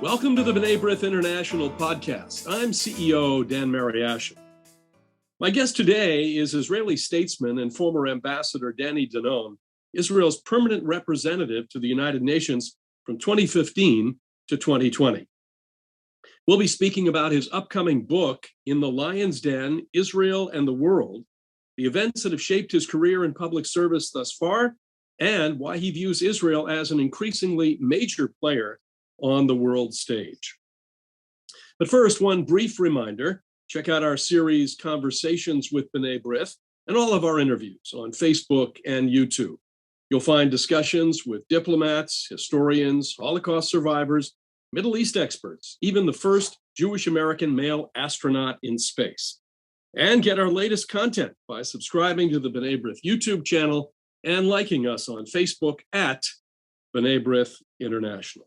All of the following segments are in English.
Welcome to the B'rith International podcast. I'm CEO Dan Mariaschin. My guest today is Israeli statesman and former Ambassador Danny Danon, Israel's permanent representative to the United Nations from 2015 to 2020. We'll be speaking about his upcoming book, In the Lion's Den, Israel and the World, the events that have shaped his career in public service thus far, and why he views Israel as an increasingly major player on the world stage. But first, one brief reminder, check out our series Conversations with B'nai B'rith and all of our interviews on Facebook and YouTube. You'll find discussions with diplomats, historians, Holocaust survivors, Middle East experts, even the first Jewish American male astronaut in space. And get our latest content by subscribing to the B'nai B'rith YouTube channel and liking us on Facebook at B'nai B'rith International.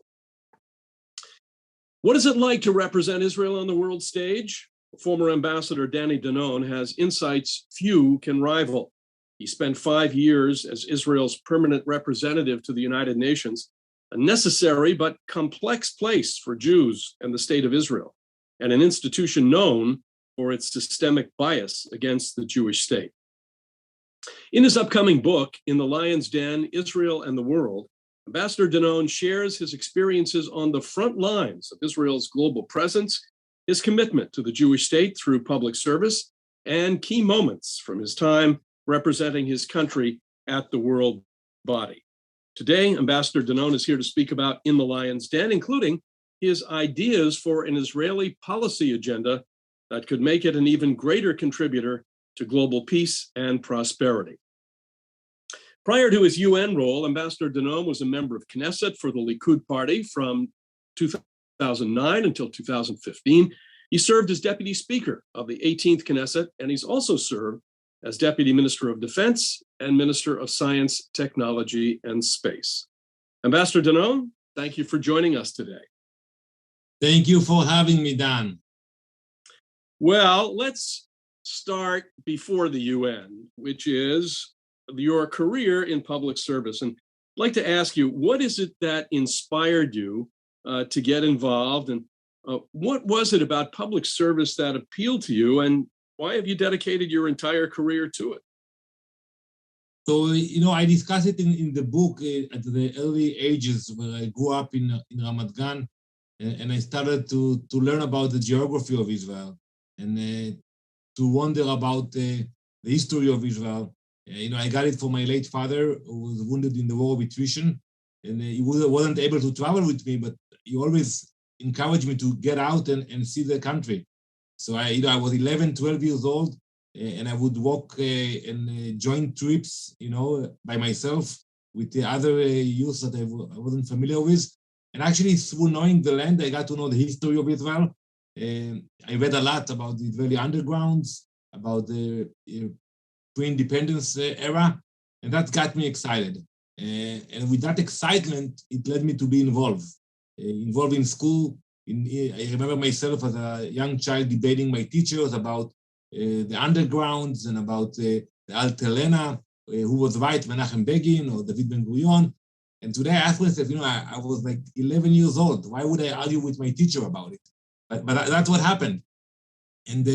What is it like to represent Israel on the world stage? Former Ambassador Danny Danon has insights few can rival. He spent 5 years as Israel's permanent representative to the United Nations, a necessary but complex place for Jews and the state of Israel, and an institution known for its systemic bias against the Jewish state. In his upcoming book, In the Lion's Den, Israel and the World, Ambassador Danon shares his experiences on the front lines of Israel's global presence, his commitment to the Jewish state through public service, and key moments from his time representing his country at the world body. Today, Ambassador Danon is here to speak about In the Lion's Den, including his ideas for an Israeli policy agenda that could make it an even greater contributor to global peace and prosperity. Prior to his UN role, Ambassador Danon was a member of Knesset for the Likud party from 2009 until 2015. He served as Deputy Speaker of the 18th Knesset, and he's also served as Deputy Minister of Defense and Minister of Science, Technology, and Space. Ambassador Danon, thank you for joining us today. Thank you for having me, Dan. Well, let's start before the UN, which is your career in public service. And I'd like to ask you, what is it that inspired you to get involved? And what was it about public service that appealed to you? And why have you dedicated your entire career to it? So, I discuss it in the book at the early ages where I grew up in Ramat Gan, and I started to learn about the geography of Israel and to wonder about the history of Israel. I got it from my late father, who was wounded in the war of attrition, and he wasn't able to travel with me, but he always encouraged me to get out and see the country. So I was 11, 12 years old, and I would walk and join trips, by myself with the other youth that I wasn't familiar with. And actually, through knowing the land, I got to know the history of Israel. I read a lot about the Israeli undergrounds, about the pre-independence era, and that got me excited. And with that excitement, it led me to be involved in school. I remember myself as a young child debating my teachers about the undergrounds and about the Alt Helena, who was right, Menachem Begin or David Ben-Gurion. And today I ask myself, I was like 11 years old. Why would I argue with my teacher about it? But that's what happened. And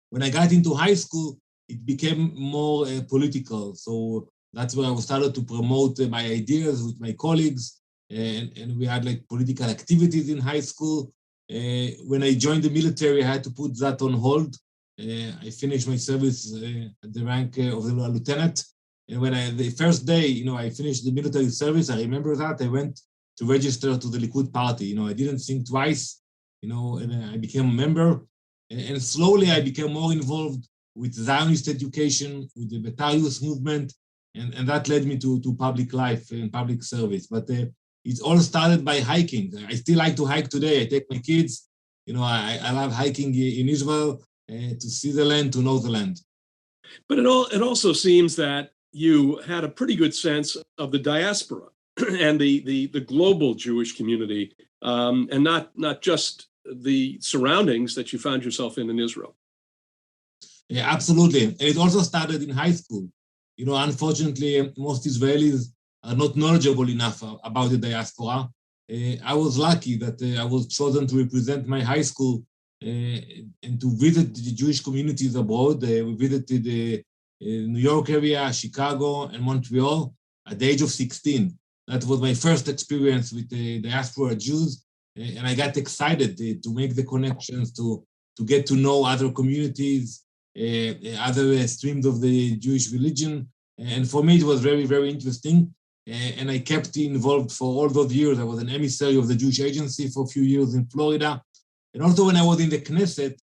when I got into high school, it became more political. So that's where I started to promote my ideas with my colleagues. And we had like political activities in high school. When I joined the military, I had to put that on hold. I finished my service at the rank of the lieutenant. And when the first day, I finished the military service, I remember that I went to register to the Likud party. I didn't think twice, and I became a member. And slowly I became more involved with Zionist education, with the Betar Youth movement, and that led me to public life and public service. But it all started by hiking. I still like to hike today. I take my kids. I love hiking in Israel to see the land, to know the land. But it also seems that you had a pretty good sense of the diaspora and the global Jewish community, and not just the surroundings that you found yourself in Israel. Yeah, absolutely. And it also started in high school. Unfortunately, most Israelis are not knowledgeable enough about the diaspora. I was lucky that I was chosen to represent my high school and to visit the Jewish communities abroad. We visited the New York area, Chicago, and Montreal at the age of 16. That was my first experience with the diaspora Jews, and I got excited to make the connections, to get to know other communities, other streams of the Jewish religion. And for me, it was very, very interesting. And I kept involved for all those years. I was an emissary of the Jewish Agency for a few years in Florida. And also when I was in the Knesset,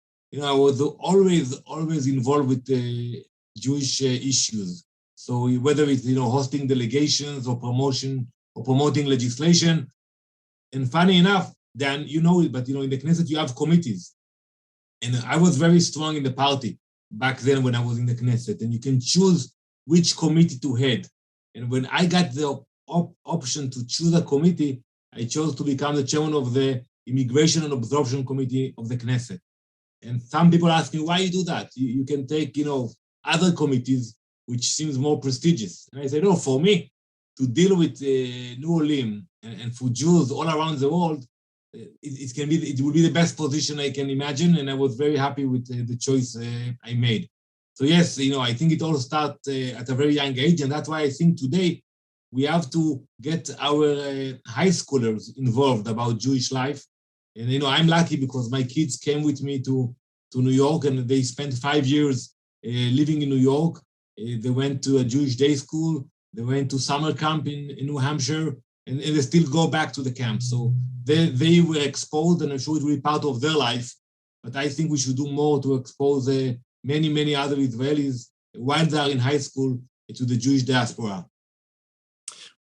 I was always involved with the Jewish issues. So whether it's, hosting delegations or promoting legislation. And funny enough, Dan, but in the Knesset, you have committees. And I was very strong in the party back then when I was in the Knesset. And you can choose which committee to head. And when I got the option to choose a committee, I chose to become the chairman of the Immigration and Absorption Committee of the Knesset. And some people ask me, why you do that? You can take, other committees, which seems more prestigious. And I said, no, for me, to deal with New Orleans and for Jews all around the world, it will be the best position I can imagine. And I was very happy with the choice I made. So yes, I think it all starts at a very young age, and that's why I think today we have to get our high schoolers involved about Jewish life. And I'm lucky because my kids came with me to New York, and they spent 5 years living in New York. They went to a Jewish day school. They went to summer camp in New Hampshire, and they still go back to the camp. So they were exposed, and I'm sure it will be part of their life. But I think we should do more to expose many other Israelis while they are in high school to the Jewish diaspora.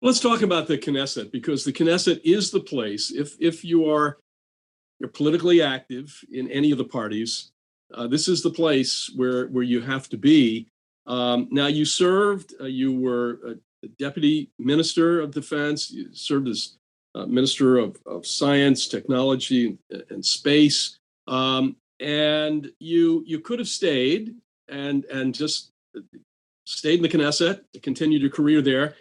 Let's talk about the Knesset, because the Knesset is the place, if you're politically active in any of the parties, this is the place where you have to be. Now, you served, you were a deputy minister of defense, you served as minister of science, technology, and space. And you could have stayed and just stayed in the Knesset, continued your career there.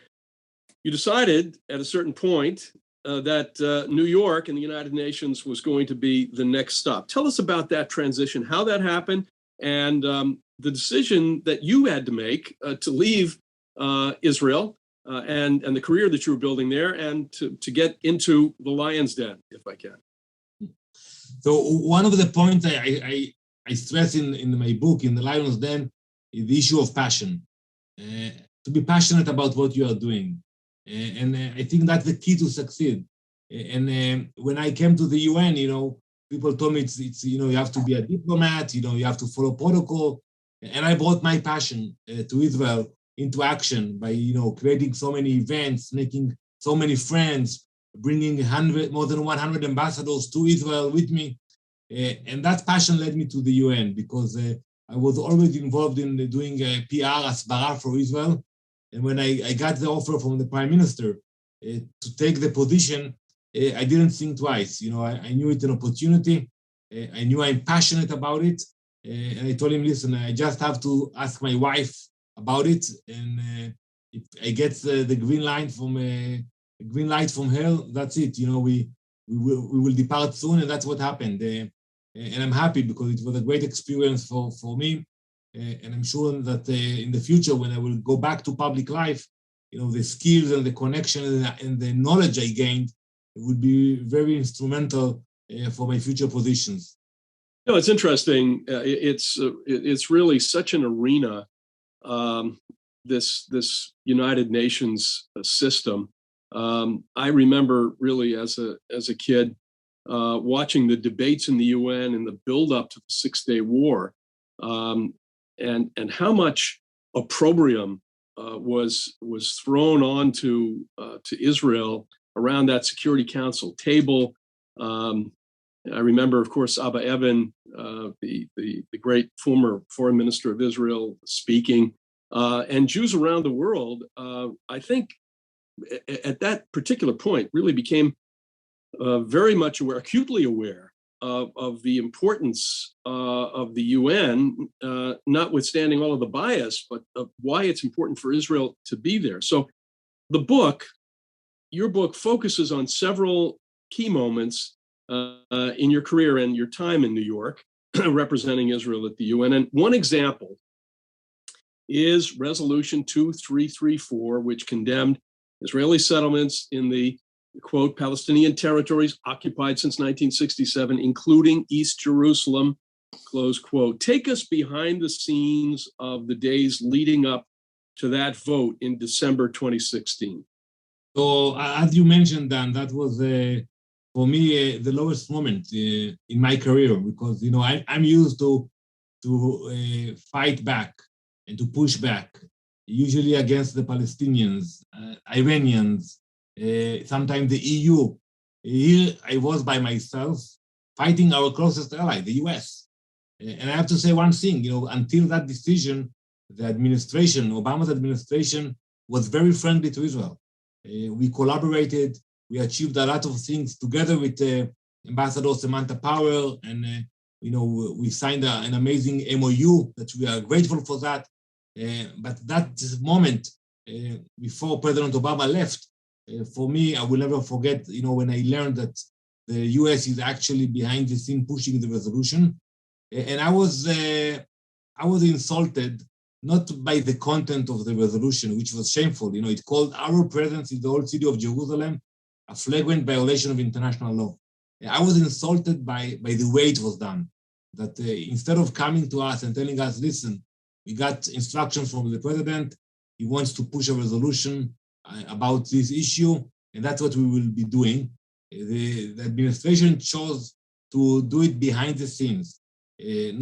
You decided at a certain point that New York and the United Nations was going to be the next stop. Tell us about that transition, how that happened, and the decision that you had to make to leave Israel and the career that you were building there, and to get into the lion's den, if I can. So one of the points I stress in my book, in The Lion's Den, is the issue of passion. To be passionate about what you are doing. And I think that's the key to succeed. And when I came to the UN, people told me it's you have to be a diplomat, you have to follow protocol. And I brought my passion to Israel into action by, creating so many events, making so many friends, bringing more than 100 ambassadors to Israel with me. And that passion led me to the UN because I was always involved in doing PR asbara for Israel. And when I got the offer from the Prime Minister to take the position, I didn't think twice. I knew it's an opportunity. I knew I'm passionate about it. And I told him, listen, I just have to ask my wife about it. And if I get the green light from her, that's it. We will depart soon, and that's what happened. And I'm happy because it was a great experience for me. And I'm sure that in the future, when I will go back to public life, the skills and the connection and the knowledge I gained would be very instrumental for my future positions. It's interesting. It's really such an arena, this United Nations system. I remember really as a kid watching the debates in the UN and the build-up to the Six-Day War, and how much opprobrium was thrown onto to Israel around that Security Council table. I remember, of course, Abba Eban, the great former foreign minister of Israel, speaking, and Jews around the world, I think, at that particular point, really became very much aware, acutely aware of the importance of the UN, notwithstanding all of the bias, but of why it's important for Israel to be there. So your book focuses on several key moments in your career and your time in New York representing Israel at the UN. And one example is Resolution 2334, which condemned Israeli settlements in the, quote, Palestinian territories occupied since 1967, including East Jerusalem, close quote. Take us behind the scenes of the days leading up to that vote in December 2016. So, as you mentioned, Dan, that was for me the lowest moment in my career, because I'm used to fight back and to push back, usually against the Palestinians, Iranians, sometimes the EU. Here I was by myself fighting our closest ally, the US. And I have to say one thing, until that decision, the administration, Obama's administration, was very friendly to Israel. We collaborated, we achieved a lot of things together with Ambassador Samantha Power, and we signed an amazing MOU that we are grateful for that. But that moment before President Obama left, for me, I will never forget, when I learned that the US is actually behind the scene pushing the resolution. And I was insulted, not by the content of the resolution, which was shameful. It called our presence in the old city of Jerusalem a flagrant violation of international law. I was insulted by the way it was done, that instead of coming to us and telling us, listen, we got instructions from the president, he wants to push a resolution about this issue, and that's what we will be doing. The administration chose to do it behind the scenes,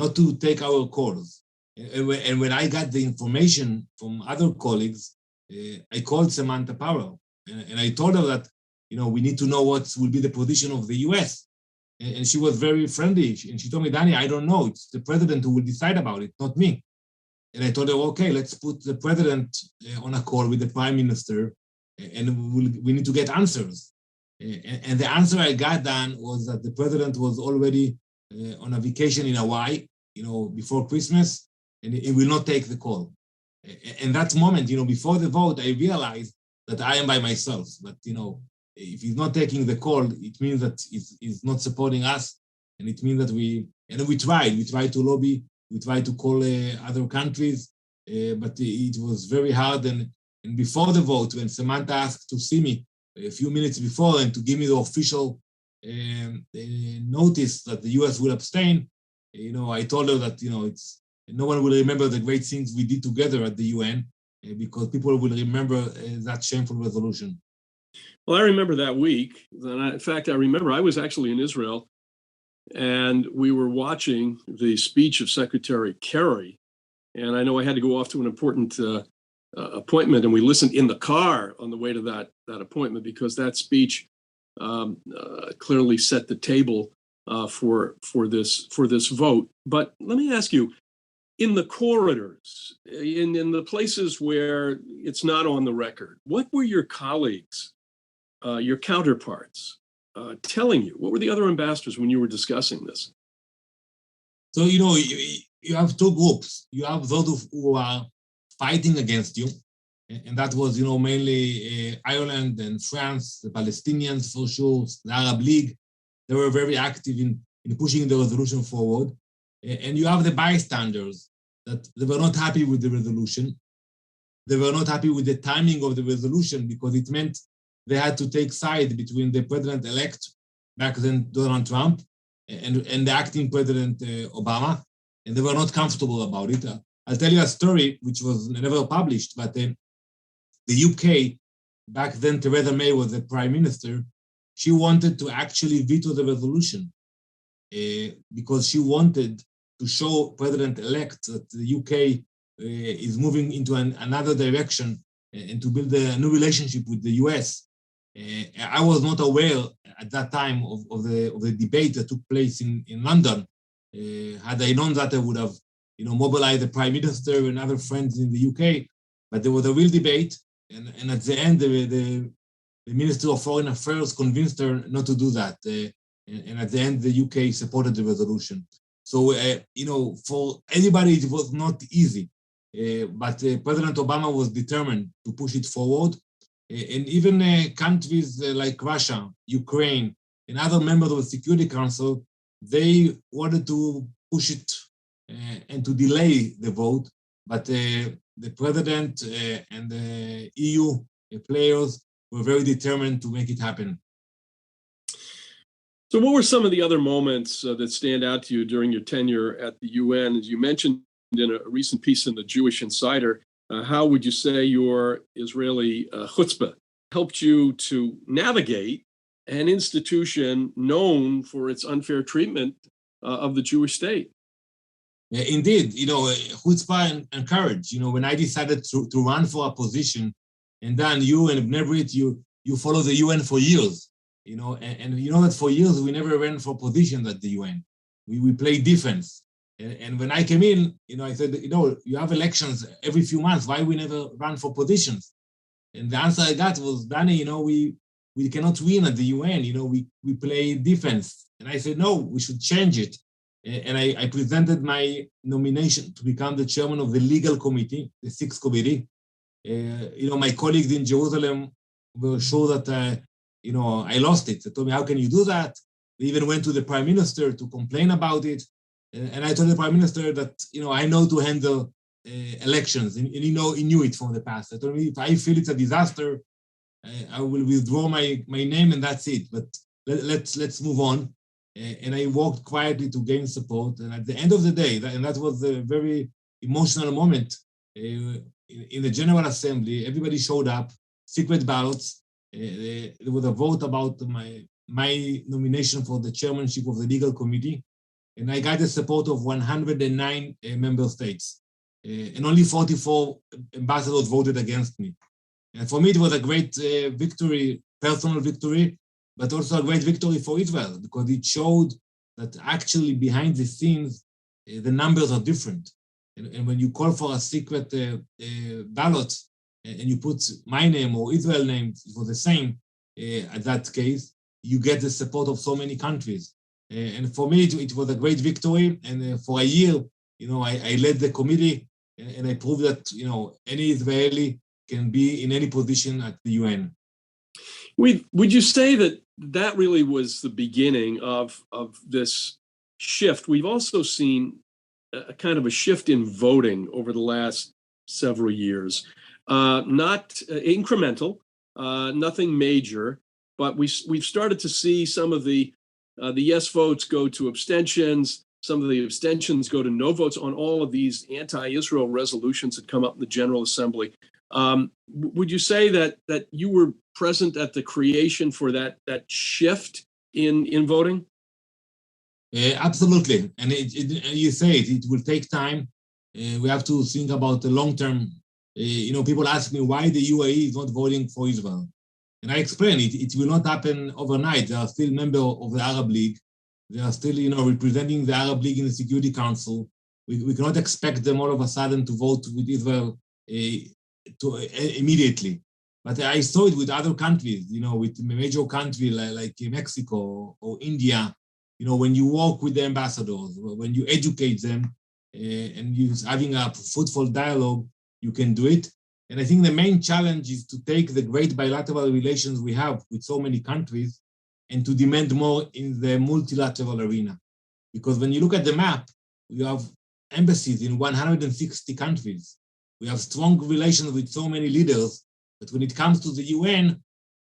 not to take our calls. And when I got the information from other colleagues, I called Samantha Power, and I told her that, we need to know what will be the position of the US. And she was very friendly, and she told me, Danny, I don't know, it's the president who will decide about it, not me. And I told her, okay, let's put the president on a call with the prime minister, and we need to get answers. And the answer I got, Dan, was that the president was already on a vacation in Hawaii, before Christmas, and he will not take the call. And that moment, before the vote, I realized that I am by myself. But, if he's not taking the call, it means that he's not supporting us. And it means that we tried to lobby, we tried to call other countries, but it was very hard. And before the vote, when Samantha asked to see me a few minutes before and to give me the official notice that the US will abstain, I told her that, no one will remember the great things we did together at the UN, because people will remember that shameful resolution. Well, I remember that week. In fact, I remember I was actually in Israel, and we were watching the speech of Secretary Kerry. And I know I had to go off to an important appointment, and we listened in the car on the way to that appointment, because that speech clearly set the table for this vote. But let me ask you, in the corridors, in the places where it's not on the record, what were your colleagues, your counterparts, telling you? What were the other ambassadors when you were discussing this? So, you have two groups. You have those who are fighting against you, and that was, mainly Ireland and France, the Palestinians for sure, the Arab League. They were very active in pushing the resolution forward. And you have the bystanders, that they were not happy with the resolution. They were not happy with the timing of the resolution, because it meant they had to take side between the president-elect, back then Donald Trump, and the acting president Obama, and they were not comfortable about it. I'll tell you a story which was never published, but the UK, back then Theresa May was the prime minister, she wanted to actually veto the resolution because she wanted to show President-elect that the UK is moving into another direction and to build a new relationship with the US. I was not aware at that time of the debate that took place in London. Had I known that, I would have mobilized the Prime Minister and other friends in the UK. But there was a real debate, and at the end, the Minister of Foreign Affairs convinced her not to do that. And at the end, the UK supported the resolution. So, for anybody, it was not easy. But President Obama was determined to push it forward. And even countries like Russia, Ukraine, and other members of the Security Council, they wanted to push it and to delay the vote, but the president and the EU players were very determined to make it happen. So what were some of the other moments that stand out to you during your tenure at the UN? As you mentioned in a recent piece in the Jewish Insider, how would you say your Israeli chutzpah helped you to navigate an institution known for its unfair treatment of the Jewish state? Indeed, chutzpah and courage. When I decided to run for a position, and then you and B'rith, you follow the UN for years, and you know that for years we never ran for positions at the UN. We played defense. And when I came in, I said, you have elections every few months. Why we never run for positions? And the answer I got was, Danny, we cannot win at the UN. We play defense. And I said, no, we should change it. And I presented my nomination to become the chairman of the legal committee, the sixth committee. My colleagues in Jerusalem were sure that, I lost it. They told me, how can you do that? They even went to the prime minister to complain about it. And I told the prime minister that, I know to handle elections. And he knew it from the past. I told him, if I feel it's a disaster, I will withdraw my name and that's it. But let's move on. And I walked quietly to gain support. And at the end of the day, and that was a very emotional moment, in the General Assembly, everybody showed up, secret ballots. There was a vote about my nomination for the chairmanship of the legal committee. And I got the support of 109 member states. And only 44 ambassadors voted against me. And for me, it was a great victory, personal victory, but also a great victory for Israel, because it showed that actually behind the scenes, the numbers are different. And when you call for a secret ballot and you put my name or Israel name for the same, at that case, you get the support of so many countries. And for me, it was a great victory. And for a year, I led the committee and I proved that, any Israeli can be in any position at the UN. Would you say that really was the beginning of this shift? We've also seen a kind of a shift in voting over the last several years. Not incremental, nothing major, but we've started to see some of the yes votes go to abstentions. Some of the abstentions go to no votes on all of these anti-Israel resolutions that come up in the General Assembly. Would you say that you were present at the creation for that shift in voting? Absolutely. And you say it will take time. We have to think about the long term. People ask me why the UAE is not voting for Israel. And I explain it will not happen overnight. They are still members of the Arab League. They are still, representing the Arab League in the Security Council. We cannot expect them all of a sudden to vote with Israel immediately. But I saw it with other countries, with a major country like Mexico or India. When you work with the ambassadors, when you educate them, and you're having a fruitful dialogue, you can do it. And I think the main challenge is to take the great bilateral relations we have with so many countries and to demand more in the multilateral arena. Because when you look at the map, we have embassies in 160 countries. We have strong relations with so many leaders, but when it comes to the UN,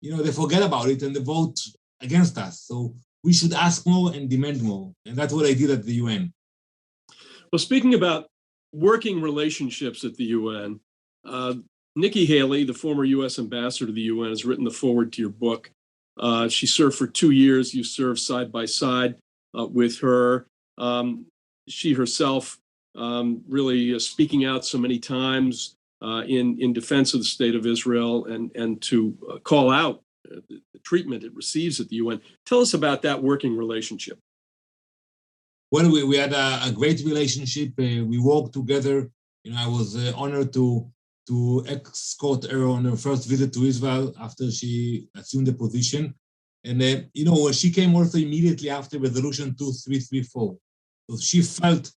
they forget about it and they vote against us. So we should ask more and demand more. And that's what I did at the UN. Well, speaking about working relationships at the UN, Nikki Haley, the former U.S. ambassador to the UN, has written the foreword to your book. She served for 2 years. You served side by side with her. She herself really speaking out so many times in defense of the state of Israel and to call out the treatment it receives at the UN. Tell us about that working relationship. Well, we had a great relationship. We worked together. I was honored to escort her on her first visit to Israel after she assumed the position. And, she came also immediately after Resolution 2334. So she felt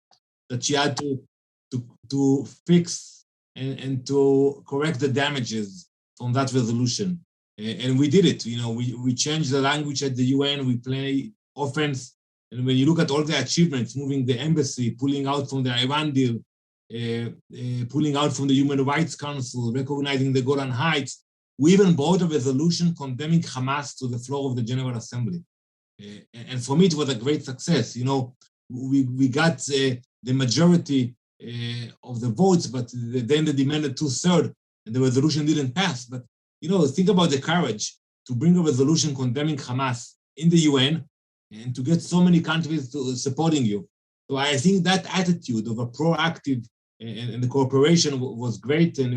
that she had to fix and to correct the damages from that resolution. And we did it. We changed the language at the UN. We play offense. And when you look at all the achievements, moving the embassy, pulling out from the Iran deal, pulling out from the Human Rights Council, recognizing the Golan Heights, we even brought a resolution condemning Hamas to the floor of the General Assembly. And for me, it was a great success. We got the majority of the votes, but then they demanded 2/3, and the resolution didn't pass. But, think about the courage to bring a resolution condemning Hamas in the UN and to get so many countries supporting you. So I think that attitude of a proactive and the cooperation was great. And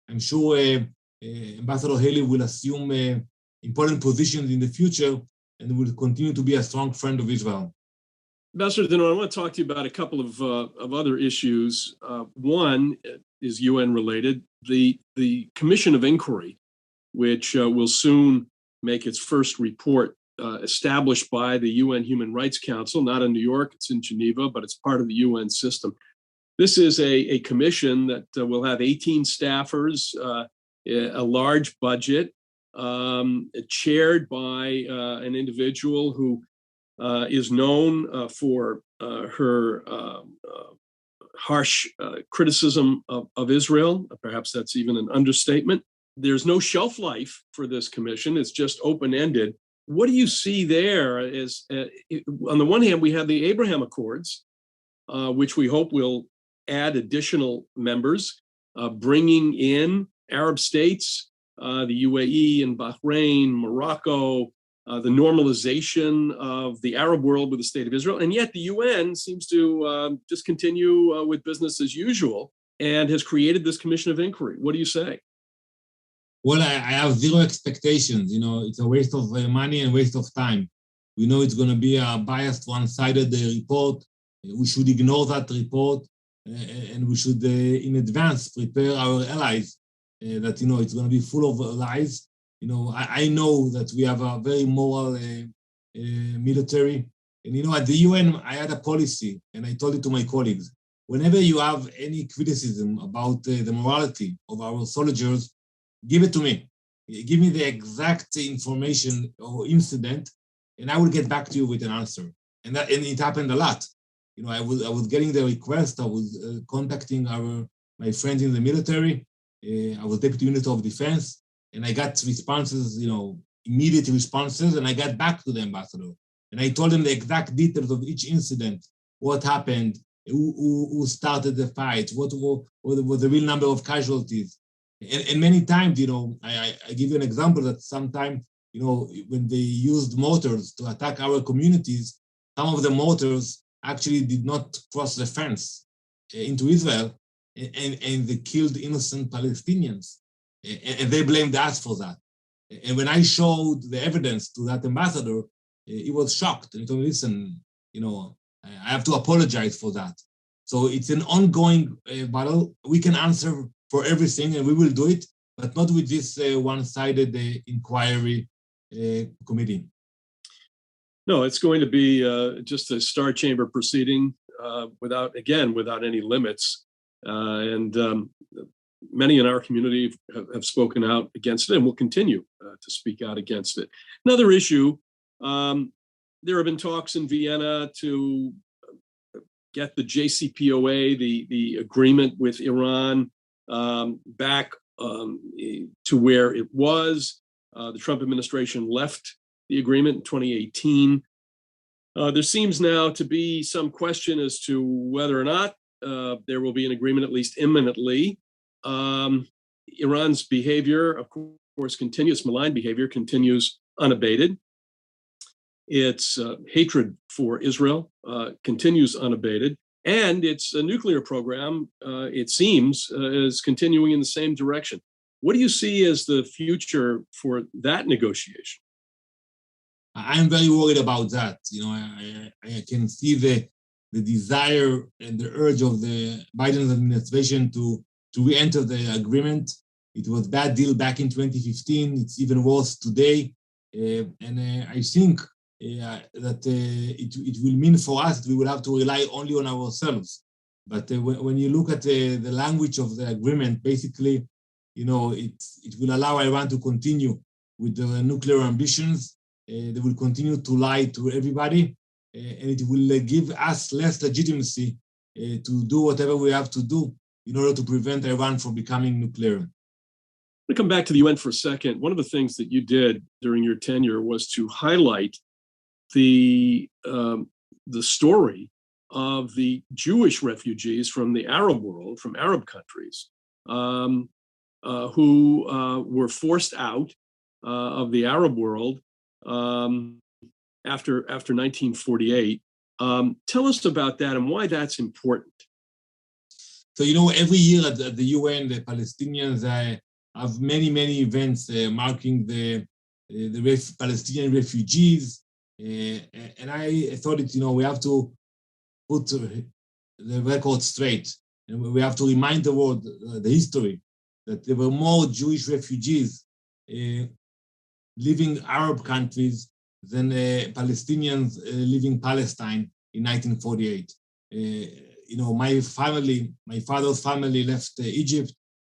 I'm sure Ambassador Haley will assume important positions in the future and will continue to be a strong friend of Israel. Ambassador Danon, I want to talk to you about a couple of other issues. One is UN related. The Commission of Inquiry, which will soon make its first report, established by the UN Human Rights Council, not in New York, it's in Geneva, but it's part of the UN system. This is a commission that will have 18 staffers, a large budget, chaired by an individual who is known for her harsh criticism of Israel. Perhaps that's even an understatement. There's no shelf life for this commission. It's just open-ended. What do you see there? On the one hand, we have the Abraham Accords, which we hope will add additional members, bringing in Arab states, the UAE and Bahrain, Morocco, the normalization of the Arab world with the state of Israel. And yet the UN seems to just continue with business as usual and has created this Commission of Inquiry. What do you say? Well, I have zero expectations. It's a waste of money and waste of time. We know it's going to be a biased, one-sided report. We should ignore that report, and we should, in advance, prepare our allies that, it's going to be full of lies. I know that we have a very moral military. And, at the UN, I had a policy, and I told it to my colleagues. Whenever you have any criticism about the morality of our soldiers, give it to me. Give me the exact information or incident, and I will get back to you with an answer. And it happened a lot. I was getting the request. I was contacting my friends in the military. I was Deputy Minister of Defense, and I got responses, immediate responses, and I got back to the ambassador. And I told him the exact details of each incident, what happened, who started the fight, what was the real number of casualties. And many times, I give you an example that sometimes, when they used mortars to attack our communities, some of the mortars actually did not cross the fence into Israel, and they killed innocent Palestinians. And they blamed us for that. And when I showed the evidence to that ambassador, he was shocked. And he told me, listen, I have to apologize for that. So it's an ongoing battle. We can answer for everything, and we will do it, but not with this one-sided inquiry committee. No, it's going to be just a Star Chamber proceeding without any limits. And many in our community have spoken out against it and will continue to speak out against it. Another issue, there have been talks in Vienna to get the JCPOA, the agreement with Iran, back to where it was. The Trump administration left the agreement in 2018. There seems now to be some question as to whether or not there will be an agreement, at least imminently. Iran's behavior, of course, continues, malign behavior continues unabated. Its hatred for Israel continues unabated. And its nuclear program, it seems, is continuing in the same direction. What do you see as the future for that negotiation? I'm very worried about that. I can see the desire and the urge of the Biden administration to re-enter the agreement. It was a bad deal back in 2015. It's even worse today. And I think that it will mean for us that we will have to rely only on ourselves. But when you look at the language of the agreement, basically it will allow Iran to continue with their nuclear ambitions. They will continue to lie to everybody, and it will give us less legitimacy to do whatever we have to do in order to prevent Iran from becoming nuclear. To come back to the UN for a second, one of the things that you did during your tenure was to highlight the story of the Jewish refugees from the Arab world, from Arab countries, who were forced out of the Arab world after 1948. Tell us about that and why that's important. So, every year at the UN, the Palestinians have many events marking the Palestinian refugees. And I thought we have to put the record straight. And we have to remind the world the history, that there were more Jewish refugees leaving Arab countries than Palestinians leaving Palestine in 1948. My father's family left Egypt.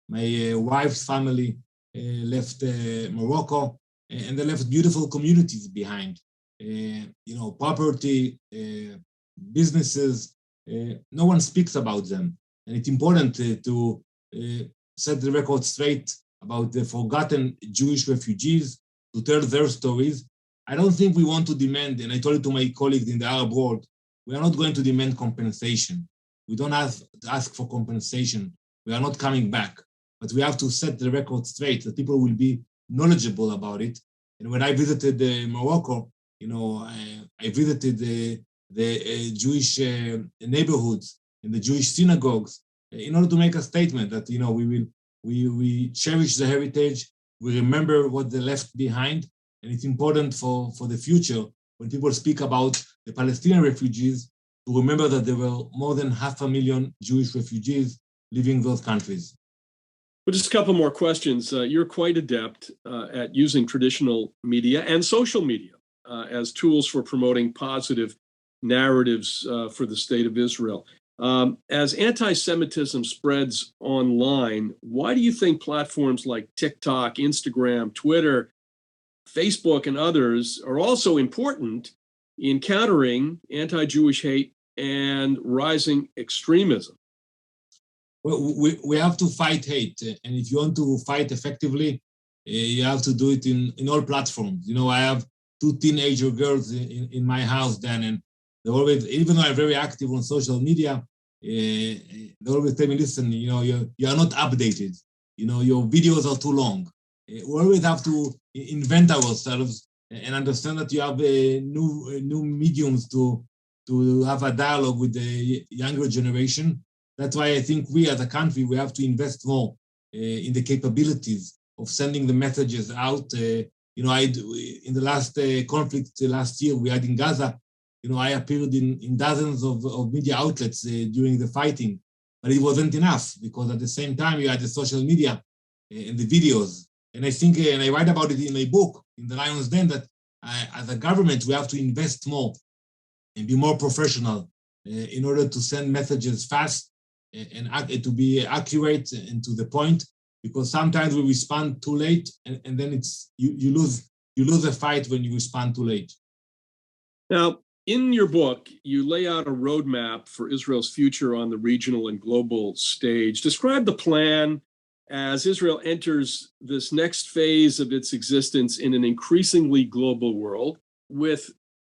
My wife's family left Morocco, and they left beautiful communities behind. Property, businesses. No one speaks about them, and it's important to set the record straight about the forgotten Jewish refugees, to tell their stories. I don't think we want to demand, and I told it to my colleagues in the Arab world, we are not going to demand compensation. We don't ask for compensation. We are not coming back. But we have to set the record straight, that people will be knowledgeable about it. And when I visited Morocco, I visited the Jewish neighborhoods and the Jewish synagogues in order to make a statement that we cherish the heritage, we remember what they left behind, and it's important for the future when people speak about the Palestinian refugees to remember that there were more than 500,000 Jewish refugees leaving those countries. Well, just a couple more questions. You're quite adept at using traditional media and social media as tools for promoting positive narratives for the state of Israel. As anti-Semitism spreads online, why do you think platforms like TikTok, Instagram, Twitter, Facebook, and others are also important in countering anti-Jewish hate and rising extremism? Well, we have to fight hate, and if you want to fight effectively, you have to do it in all platforms. I have 2 teenager girls in my house, Dan, and they always, even though I'm very active on social media, they always tell me, listen, you are not updated. Your videos are too long. We always have to invent ourselves and understand that you have new mediums to have a dialogue with the younger generation. That's why I think we as a country, we have to invest more in the capabilities of sending the messages out. In the last conflict last year we had in Gaza, I appeared in dozens of media outlets during the fighting, but it wasn't enough because at the same time you had the social media and the videos. And I think, and I write about it in my book, in The Lion's Den, that as a government, we have to invest more and be more professional in order to send messages fast and to be accurate and to the point, because sometimes we respond too late, and then you lose a fight when you respond too late. Now, in your book, you lay out a roadmap for Israel's future on the regional and global stage. Describe the plan as Israel enters this next phase of its existence in an increasingly global world with,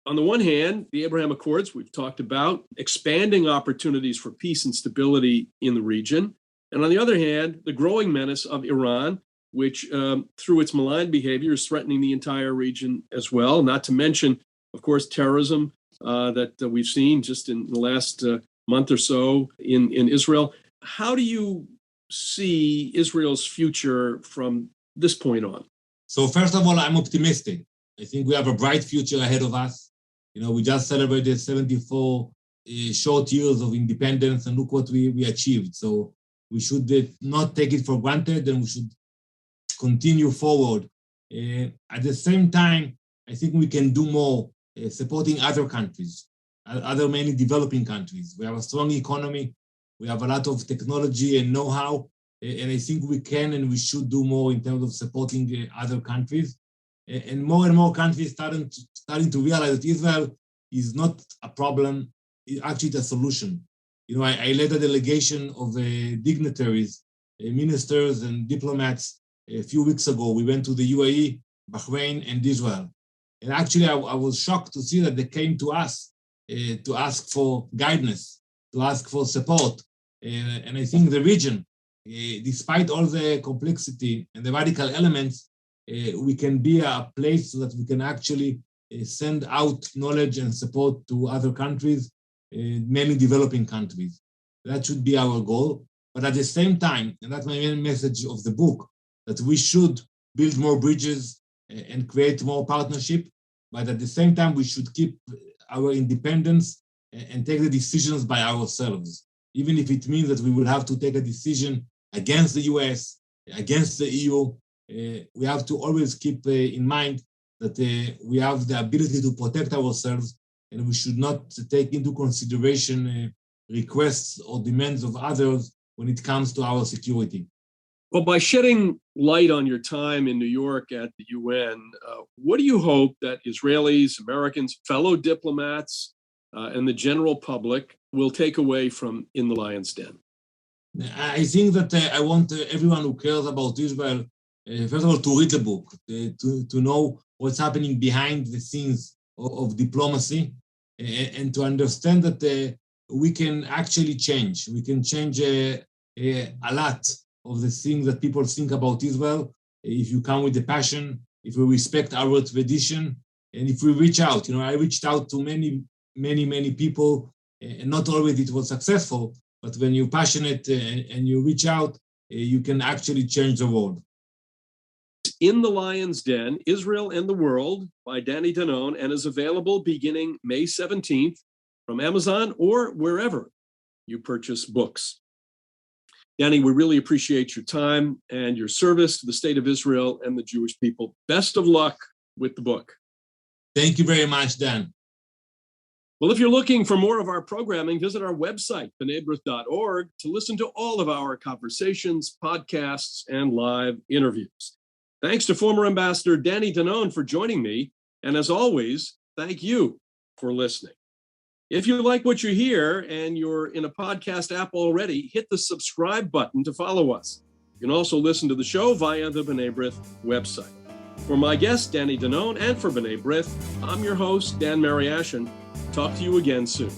on the one hand, the Abraham Accords we've talked about, expanding opportunities for peace and stability in the region. And on the other hand, the growing menace of Iran, which through its malign behavior is threatening the entire region as well, not to mention, of course, terrorism that we've seen just in the last month or so in Israel. How do you see Israel's future from this point on? So first of all, I'm optimistic. I think we have a bright future ahead of us. We just celebrated 74 short years of independence, and look what we achieved. So we should not take it for granted, and we should continue forward. At the same time, I think we can do more supporting other countries, other mainly developing countries. We have a strong economy. We have a lot of technology and know-how. And I think we can and we should do more in terms of supporting other countries. And more countries starting to realize that Israel is not a problem, actually it's a solution. You know, I led a delegation of dignitaries, ministers and diplomats a few weeks ago. We went to the UAE, Bahrain, and Israel. And actually, I was shocked to see that they came to us to ask for guidance, to ask for support. And I think the region, despite all the complexity and the radical elements, we can be a place so that we can actually send out knowledge and support to other countries, mainly developing countries. That should be our goal. But at the same time, and that's my main message of the book, that we should build more bridges and create more partnership. But at the same time, we should keep our independence and take the decisions by ourselves. Even if it means that we will have to take a decision against the US, against the EU, we have to always keep in mind that we have the ability to protect ourselves, and we should not take into consideration requests or demands of others when it comes to our security. Well, by shedding light on your time in New York at the UN, what do you hope that Israelis, Americans, fellow diplomats, and the general public will take away from In the Lion's Den? I think that I want everyone who cares about Israel, first of all, to read the book, to know what's happening behind the scenes of diplomacy, and to understand that we can actually change. We can change a lot of the things that people think about Israel if you come with the passion, if we respect our tradition, and if we reach out. You know, I reached out to many people, and not always it was successful, but when you're passionate and you reach out, you can actually change the world. In the Lion's Den, Israel and the World by Danny Danon, and is available beginning May 17th from Amazon or wherever you purchase books. Danny, we really appreciate your time and your service to the state of Israel and the Jewish people. Best of luck with the book. Thank you very much, Dan. Well, if you're looking for more of our programming, visit our website, b'nai-b'rith.org, to listen to all of our conversations, podcasts, and live interviews. Thanks to former Ambassador Danny Danon for joining me. And as always, thank you for listening. If you like what you hear and you're in a podcast app already, hit the subscribe button to follow us. You can also listen to the show via the B'nai B'rith website. For my guest, Danny Danon, and for B'nai B'rith, I'm your host, Dan Mariaschin. Talk to you again soon.